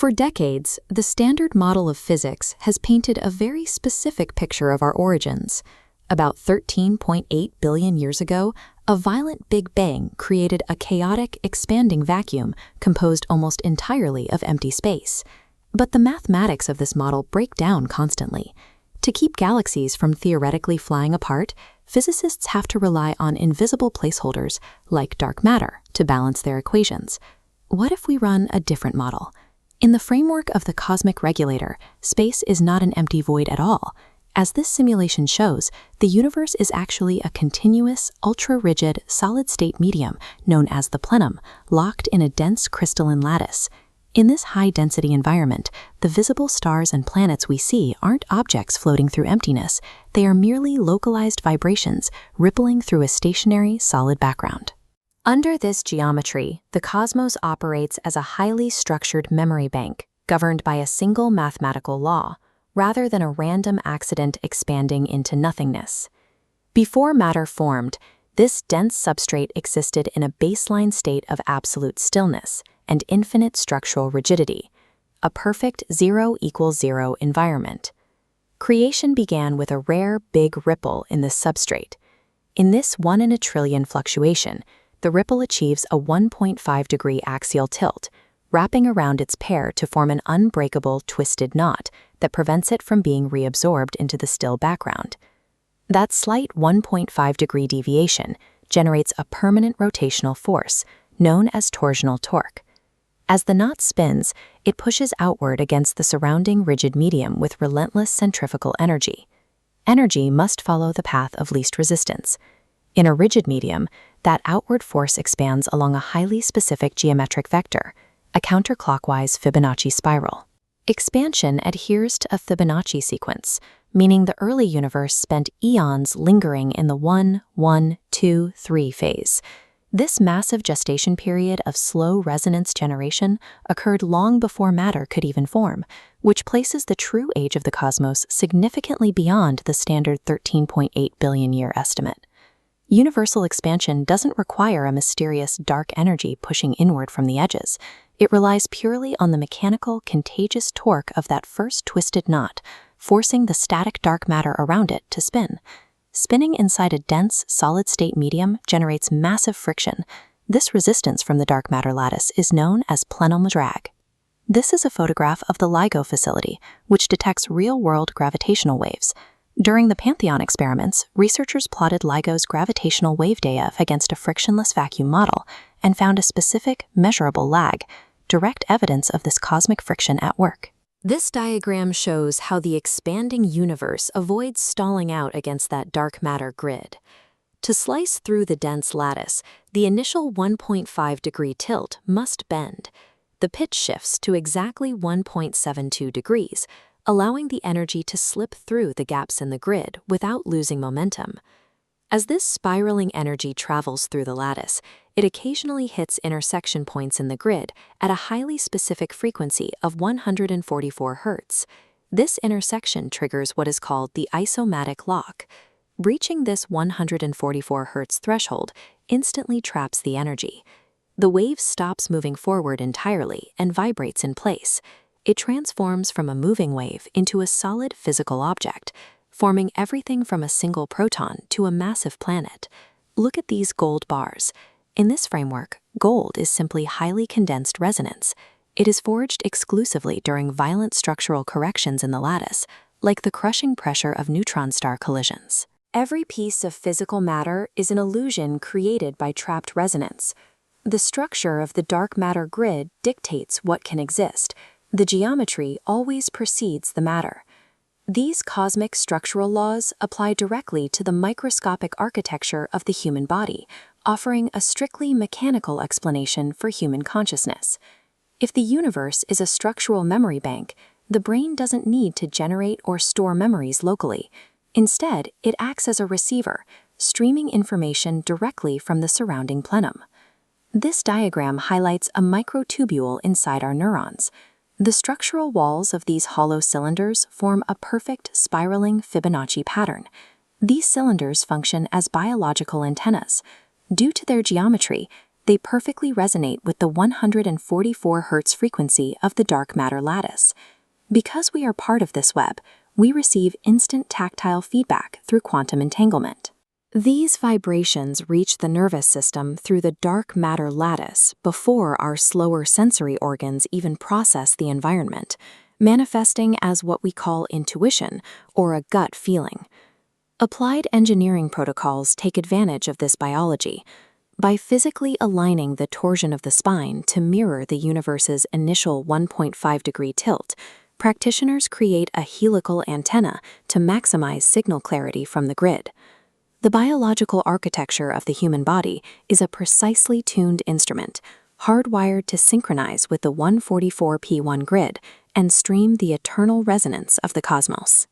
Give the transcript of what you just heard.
For decades, the standard model of physics has painted a very specific picture of our origins. About 13.8 billion years ago, a violent Big Bang created a chaotic, expanding vacuum composed almost entirely of empty space. But the mathematics of this model break down constantly. To keep galaxies from theoretically flying apart, physicists have to rely on invisible placeholders, like dark matter, to balance their equations. What if we run a different model? In the framework of the Cosmic Regulator, space is not an empty void at all. As this simulation shows, the universe is actually a continuous, ultra-rigid, solid-state medium known as the plenum, locked in a dense crystalline lattice. In this high-density environment, the visible stars and planets we see aren't objects floating through emptiness. They are merely localized vibrations rippling through a stationary, solid background. Under this geometry, the cosmos operates as a highly structured memory bank, governed by a single mathematical law, rather than a random accident expanding into nothingness. Before matter formed, this dense substrate existed in a baseline state of absolute stillness and infinite structural rigidity, a perfect 0 equals 0 environment. Creation began with a rare big ripple in this substrate. In this 1 in a trillion fluctuation, the ripple achieves a 1.5-degree axial tilt, wrapping around its pair to form an unbreakable twisted knot that prevents it from being reabsorbed into the still background. That slight 1.5-degree deviation generates a permanent rotational force, known as torsional torque. As the knot spins, it pushes outward against the surrounding rigid medium with relentless centrifugal energy. Energy must follow the path of least resistance. In a rigid medium, that outward force expands along a highly specific geometric vector, a counterclockwise Fibonacci spiral. Expansion adheres to a Fibonacci sequence, meaning the early universe spent eons lingering in the 1, 1, 2, 3 phase. This massive gestation period of slow resonance generation occurred long before matter could even form, which places the true age of the cosmos significantly beyond the standard 13.8 billion year estimate. Universal expansion doesn't require a mysterious dark energy pushing inward from the edges. It relies purely on the mechanical, contagious torque of that first twisted knot, forcing the static dark matter around it to spin. Spinning inside a dense, solid-state medium generates massive friction. This resistance from the dark matter lattice is known as plenum drag. This is a photograph of the LIGO facility, which detects real-world gravitational waves. During the Pantheon experiments, researchers plotted LIGO's gravitational wave data against a frictionless vacuum model and found a specific, measurable lag, direct evidence of this cosmic friction at work. This diagram shows how the expanding universe avoids stalling out against that dark matter grid. To slice through the dense lattice, the initial 1.5-degree tilt must bend. The pitch shifts to exactly 1.72 degrees, allowing the energy to slip through the gaps in the grid without losing momentum. As this spiraling energy travels through the lattice, it occasionally hits intersection points in the grid at a highly specific frequency of 144 Hz. This intersection triggers what is called the isomatic lock. Reaching this 144 Hz threshold instantly traps the energy. The wave stops moving forward entirely and vibrates in place. It transforms from a moving wave into a solid physical object, forming everything from a single proton to a massive planet. Look at these gold bars. In this framework, gold is simply highly condensed resonance. It is forged exclusively during violent structural corrections in the lattice, like the crushing pressure of neutron star collisions. Every piece of physical matter is an illusion created by trapped resonance. The structure of the dark matter grid dictates what can exist. The geometry always precedes the matter. These cosmic structural laws apply directly to the microscopic architecture of the human body, offering a strictly mechanical explanation for human consciousness. If the universe is a structural memory bank, the brain doesn't need to generate or store memories locally. Instead, it acts as a receiver, streaming information directly from the surrounding plenum. This diagram highlights a microtubule inside our neurons. The structural walls of these hollow cylinders form a perfect spiraling Fibonacci pattern. These cylinders function as biological antennas. Due to their geometry, they perfectly resonate with the 144 Hz frequency of the dark matter lattice. Because we are part of this web, we receive instant tactile feedback through quantum entanglement. These vibrations reach the nervous system through the dark matter lattice before our slower sensory organs even process the environment, manifesting as what we call intuition or a gut feeling. Applied engineering protocols take advantage of this biology. By physically aligning the torsion of the spine to mirror the universe's initial 1.5-degree tilt, practitioners create a helical antenna to maximize signal clarity from the grid. The biological architecture of the human body is a precisely tuned instrument, hardwired to synchronize with the 144p1 grid and stream the eternal resonance of the cosmos.